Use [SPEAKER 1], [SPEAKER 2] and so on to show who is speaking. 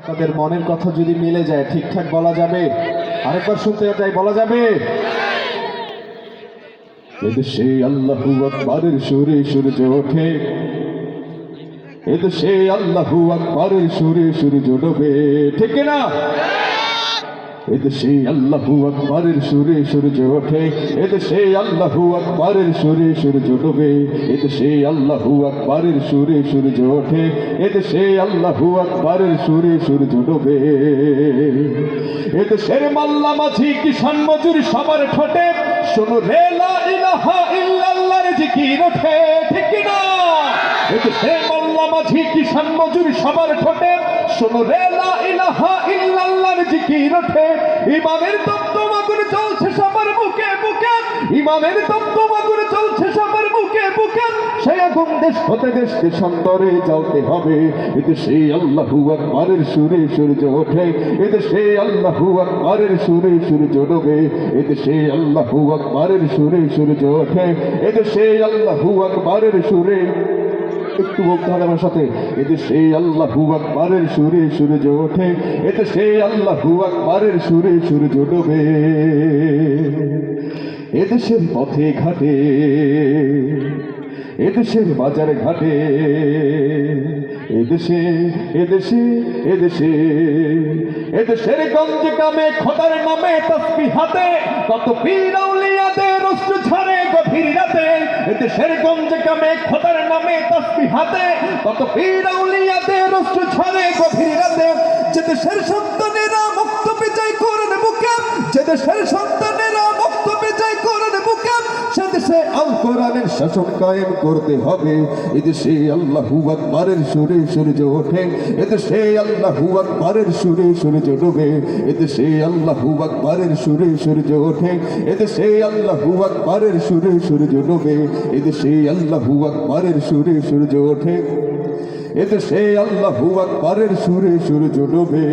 [SPEAKER 1] তাদের মনের কথা যদি মিলে যায় ঠিকঠাক বলা যাবে? আরেকবার শুনতে চাই, বলা যাবে? এদেশে আল্লাহু আকবারের সুরে সূর্য ওঠে, এদেশে আল্লাহু আকবারের সুরে সূর্য ডোবে, ঠিক না? এদেশে আল্লাহু আকবারের সুরে সূর্য ওঠে, এদেশে আল্লাহু আকবারের সুরে সূর্য ডোবে, এদেশে আল্লাহু আকবারের সুরে সূর্য ওঠে, এদেশে আল্লাহু আকবারের সুরে সূর্য ডোবে। এদেশের মাল্লা মাঝি কিষান মজুর সবার ঠোঁটে শোনো রে লা ইলাহা ইল্লাল্লাহর জিকির ওঠে, ঠিক না? এদেশে মাল্লা মাঝি কিষান মজুর সবার ঠোঁটে শোনো রে লা ইলাহা ইল্লাল্লাহর জিকির ওঠে। ইমানের তপ্তমাগুর চলছে সবার বুকে বুকে, ইমানের তপ্তমাগুর চলছে সবার বুকে বুকে, সেই আগুন দেশ হতে দেশ দেশান্তরে জ্বলতে হবে। এদেশে আল্লাহু আকবারের সুরে সূর্য ওঠে, এদেশে আল্লাহু আকবারের সুরে সূর্য ডোবে, এদেশে আল্লাহু আকবারের সুরে সূর্য ওঠে, এদেশে আল্লাহু আকবারের সুরে, একটু বলতে হবে আমার সাথে, এদেশে আল্লাহু আকবারের সুরে সূর্য ওঠে, এদেশে আল্লাহু আকবারের সুরে সূর্য ডোবে। এদেশের পথে ঘাটে, এদেশের বাজার ঘাটে, এদেশে এদেশে এদেশে এদেশের গঞ্জ গ্রামে খোদার নামে তাসবিহ হাতে কত পীর আউলিয়াদের অশ্রু ঝরে গভীর রাতে। এদেশের গঞ্জ গ্রামে খোদার নামে তাসবিহ হাতে কত পীর আউলিয়াদের অশ্রু ঝরে গভীর রাতে। যে দেশের সন্তানেরা মুক্ত বিজয় করেন বুকে, যে দেশের সন্তানেরা মুক্ত বিজয় করেন বুকে, সে দেশে আল কোরআনের শাসন কায়েম করতে হবে। এদেশে আল্লাহু আকবারের সুরে সূর্য ওঠে, এদেশে আল্লাহু আকবারের সুরে সূর্য ডোবে, এদেশে আল্লাহু আকবারের সুরে সূর্য ওঠে, এদেশে আল্লাহু আকবারের সুরে সূর্য ডোবে, এদেশে আল্লাহু আকবারের সুরে সূর্য ওঠে, এদেশে আল্লাহু আকবারের সুরে সূর্য ডোবে।